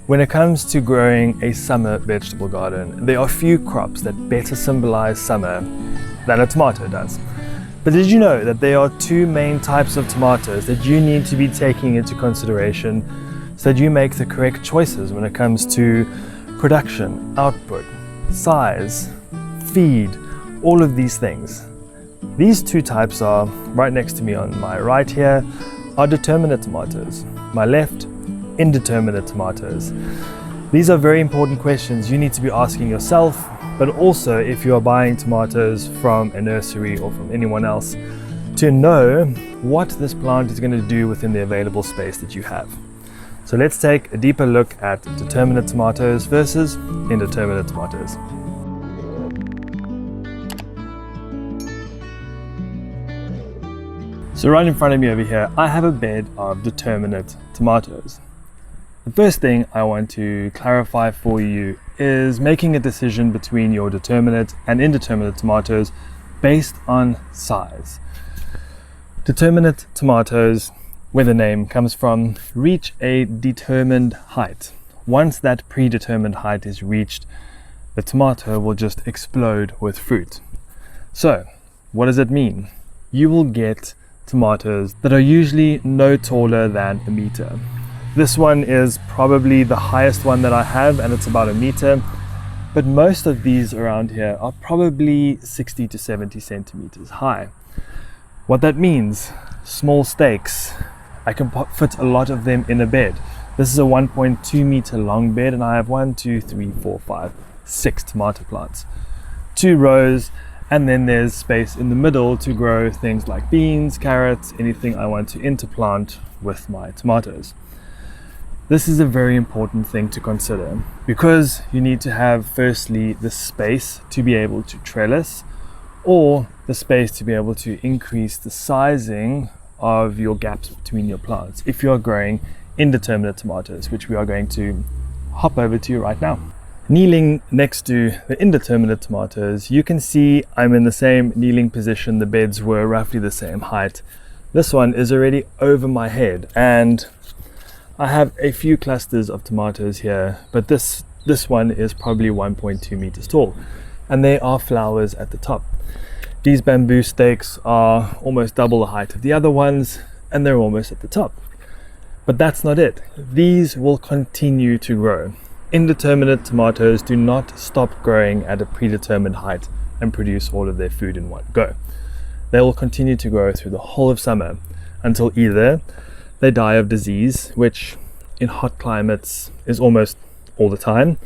When it comes to growing a summer vegetable garden, there are few crops that better symbolize summer than a tomato does. But did you know that there are two main types of tomatoes that you need to be taking into consideration so that you make the correct choices when it comes to production, output, size, feed, all of these things? These two types are right next to me on my right here are determinate tomatoes. My left, indeterminate tomatoes. These are very important questions you need to be asking yourself, but also if you are buying tomatoes from a nursery or from anyone else, to know what this plant is going to do within the available space that you have. So let's take a deeper look at determinate tomatoes versus indeterminate tomatoes. So right in front of me over here, I have a bed of determinate tomatoes. The first thing I want to clarify for you is making a decision between your determinate and indeterminate tomatoes based on size. Determinate tomatoes, where the name comes from, reach a determined height. Once that predetermined height is reached, the tomato will just explode with fruit. So, what does it mean? You will get tomatoes that are usually no taller than a meter. This one is probably the highest one that I have, and it's about a meter, but most of these around here are probably 60 to 70 centimeters high. What that means, small stakes. I can fit a lot of them in a bed. This is a 1.2 meter long bed, and I have 6 tomato plants. 2 rows, and then there's space in the middle to grow things like beans, carrots, anything I want to interplant with my tomatoes. This is a very important thing to consider because you need to have firstly the space to be able to trellis, or the space to be able to increase the sizing of your gaps between your plants if you are growing indeterminate tomatoes, which we are going to hop over to right now. Kneeling next to the indeterminate tomatoes, you can see I'm in the same kneeling position. The beds were roughly the same height. This one is already over my head, and I have a few clusters of tomatoes here, but this one is probably 1.2 meters tall, and there are flowers at the top. These bamboo stakes are almost double the height of the other ones, and they're almost at the top. But that's not it. These will continue to grow. Indeterminate tomatoes do not stop growing at a predetermined height and produce all of their food in one go. They will continue to grow through the whole of summer until either they die of disease, which in hot climates is almost all the time,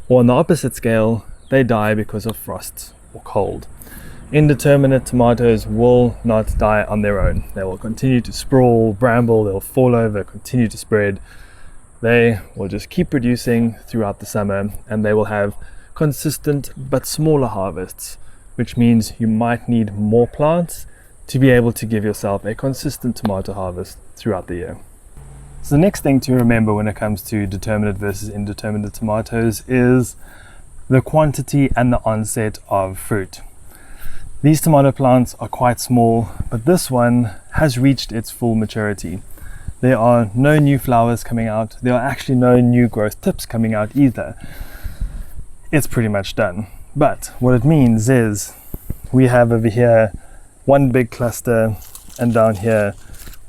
or on the opposite scale, they die because of frost or cold. Indeterminate tomatoes will not die on their own. They will continue to sprawl, bramble, they'll fall over, continue to spread. They will just keep producing throughout the summer, and they will have consistent but smaller harvests, which means you might need more plants to be able to give yourself a consistent tomato harvest throughout the year. So the next thing to remember when it comes to determinate versus indeterminate tomatoes is the quantity and the onset of fruit. These tomato plants are quite small, but this one has reached its full maturity. There are no new flowers coming out. There are actually no new growth tips coming out either. It's pretty much done. But what it means is we have over here one big cluster, and down here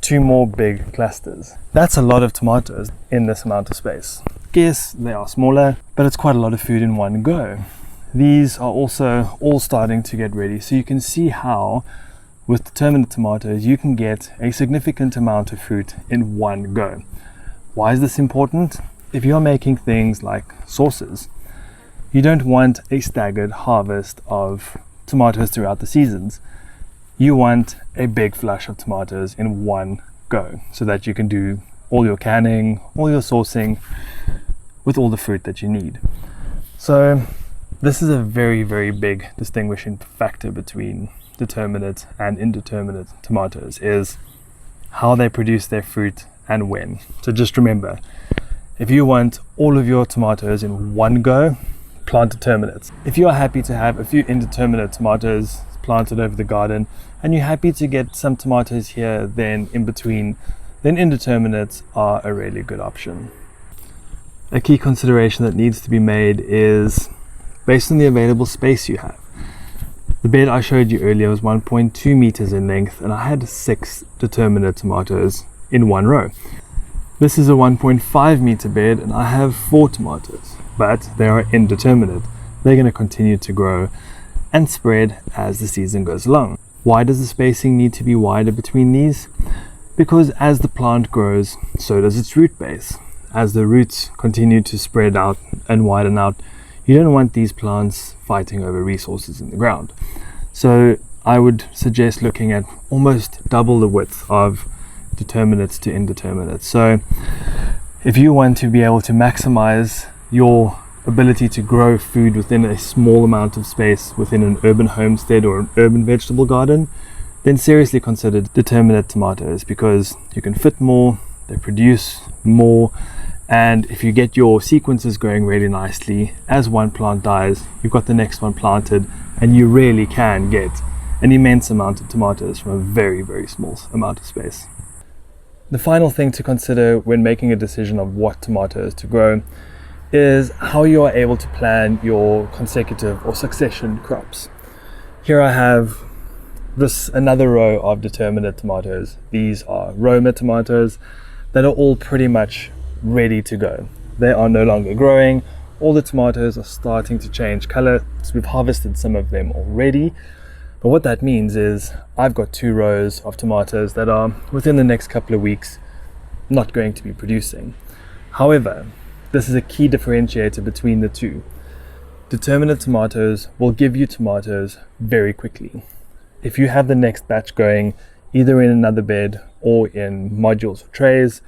2 more big clusters. That's a lot of tomatoes in this amount of space. Yes, they are smaller, but it's quite a lot of food in one go. These are also all starting to get ready, so you can see how with determinate tomatoes you can get a significant amount of fruit in one go. Why is this important? If you're making things like sauces, you don't want a staggered harvest of tomatoes throughout the seasons. You want a big flush of tomatoes in one go so that you can do all your canning, all your saucing with all the fruit that you need. So this is a very, very big distinguishing factor between determinate and indeterminate tomatoes, is how they produce their fruit and when. So just remember, if you want all of your tomatoes in one go, plant determinates. If you are happy to have a few indeterminate tomatoes planted over the garden, and you're happy to get some tomatoes here then in between, then indeterminates are a really good option. a key consideration that needs to be made is based on the available space you have. The bed I showed you earlier was 1.2 meters in length, and I had 6 determinate tomatoes in one row. This is a 1.5 meter bed, and I have 4 tomatoes, but they are indeterminate. They're going to continue to grow and spread as the season goes along. Why does the spacing need to be wider between these? Because as the plant grows, so does its root base. As the roots continue to spread out and widen out, you don't want these plants fighting over resources in the ground. So I would suggest looking at almost double the width of determinates to indeterminates. So if you want to be able to maximize your ability to grow food within a small amount of space within an urban homestead or an urban vegetable garden, then seriously consider determinate tomatoes, because you can fit more, they produce more, and if you get your sequences going really nicely, as one plant dies, you've got the next one planted, and you really can get an immense amount of tomatoes from a very, very small amount of space. The final thing to consider when making a decision of what tomatoes to grow is how you are able to plan your consecutive or succession crops. Here I have another row of determinate tomatoes. These are Roma tomatoes that are all pretty much ready to go. They are no longer growing. All the tomatoes are starting to change color. So we've harvested some of them already. But what that means is I've got 2 rows of tomatoes that are within the next couple of weeks not going to be producing. However, this is a key differentiator between the two. Determinate tomatoes will give you tomatoes very quickly. If you have the next batch going either in another bed or in modules or trays,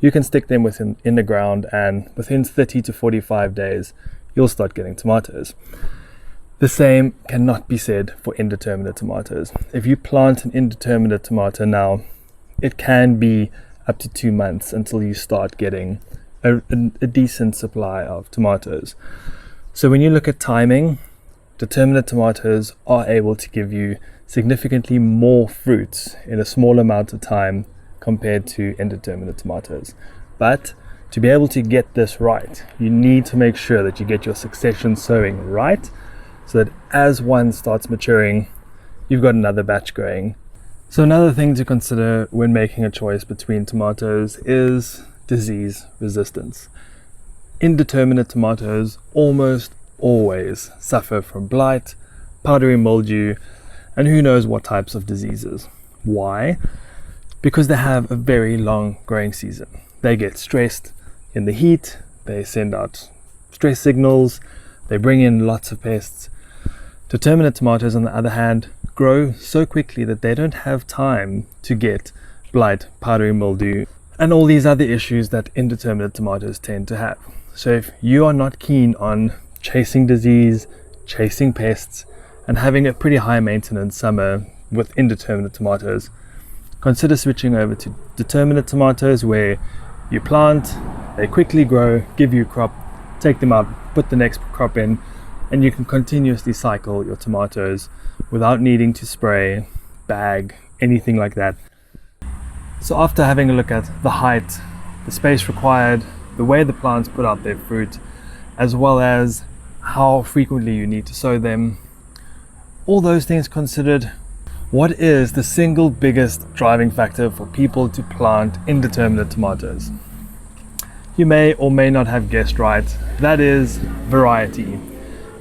you can stick them in the ground, and within 30 to 45 days, you'll start getting tomatoes. The same cannot be said for indeterminate tomatoes. If you plant an indeterminate tomato now, it can be up to 2 months until you start getting a decent supply of tomatoes. So when you look at timing, determinate tomatoes are able to give you significantly more fruits in a small amount of time compared to indeterminate tomatoes. But to be able to get this right, you need to make sure that you get your succession sowing right, so that as one starts maturing, you've got another batch going. So another thing to consider when making a choice between tomatoes is disease resistance. Indeterminate tomatoes almost always suffer from blight, powdery mildew, and who knows what types of diseases. Why? Because they have a very long growing season. They get stressed in the heat, they send out stress signals, they bring in lots of pests. Determinate tomatoes, on the other hand, grow so quickly that they don't have time to get blight, powdery mildew, and all these other issues that indeterminate tomatoes tend to have. So if you are not keen on chasing disease, chasing pests, and having a pretty high maintenance summer with indeterminate tomatoes, consider switching over to determinate tomatoes, where you plant, they quickly grow, give you a crop, take them out, put the next crop in, and you can continuously cycle your tomatoes without needing to spray, bag, anything like that. So after having a look at the height, the space required, the way the plants put out their fruit, as well as how frequently you need to sow them, all those things considered, what is the single biggest driving factor for people to plant indeterminate tomatoes? You may or may not have guessed right. That is variety.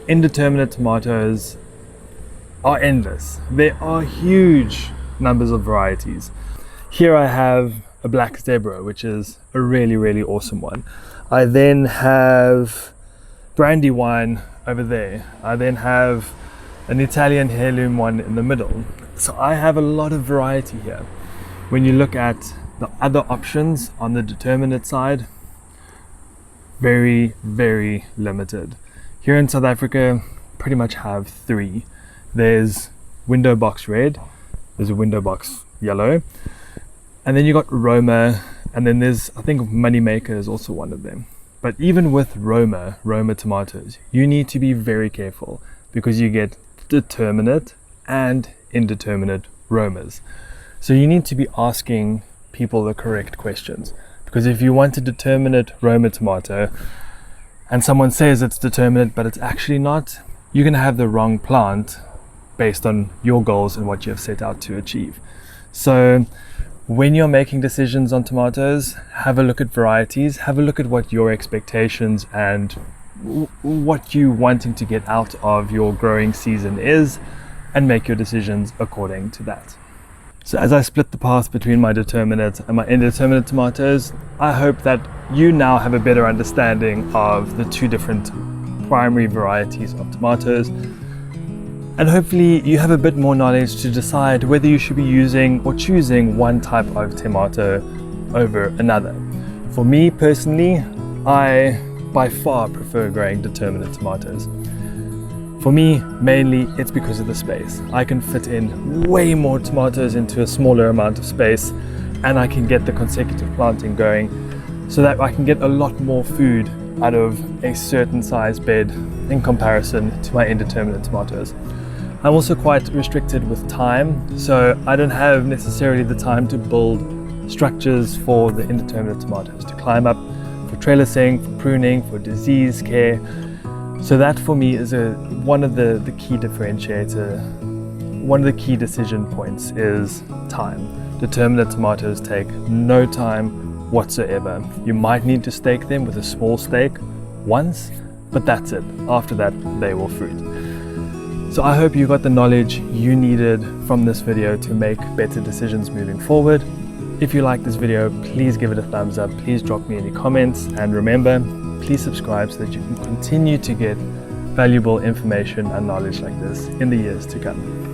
Indeterminate tomatoes are endless. There are huge numbers of varieties. Here I have a black zebra, which is a really, really awesome one. I then have brandywine over there. I then have an Italian heirloom one in the middle. So I have a lot of variety here. When you look at the other options on the determinate side, very, very limited. Here in South Africa, pretty much have 3. There's window box red, there's a window box yellow, and then you got Roma, and then there's, I think, Moneymaker is also one of them. But even with Roma tomatoes, you need to be very careful, because you get determinate and indeterminate Romas. So you need to be asking people the correct questions, because if you want a determinate Roma tomato, and someone says it's determinate but it's actually not, you're going to have the wrong plant based on your goals and what you have set out to achieve. So when you're making decisions on tomatoes, have a look at varieties, have a look at what your expectations and what you wanting to get out of your growing season is, and make your decisions according to that. So as I split the path between my determinate and my indeterminate tomatoes, I hope that you now have a better understanding of the two different primary varieties of tomatoes, and hopefully you have a bit more knowledge to decide whether you should be using or choosing one type of tomato over another. For me personally, I by far prefer growing determinate tomatoes. For me, mainly it's because of the space. I can fit in way more tomatoes into a smaller amount of space, and I can get the consecutive planting going so that I can get a lot more food out of a certain size bed in comparison to my indeterminate tomatoes. I'm also quite restricted with time, so I don't have necessarily the time to build structures for the indeterminate tomatoes, to climb up for trellising, for pruning, for disease care. So that for me is one of the key differentiator, one of the key decision points is time. Determinate tomatoes take no time whatsoever. You might need to stake them with a small stake once, but that's it. After that, they will fruit. So I hope you got the knowledge you needed from this video to make better decisions moving forward. If you like this video, please give it a thumbs up. Please drop me any comments, and remember, please subscribe so that you can continue to get valuable information and knowledge like this in the years to come.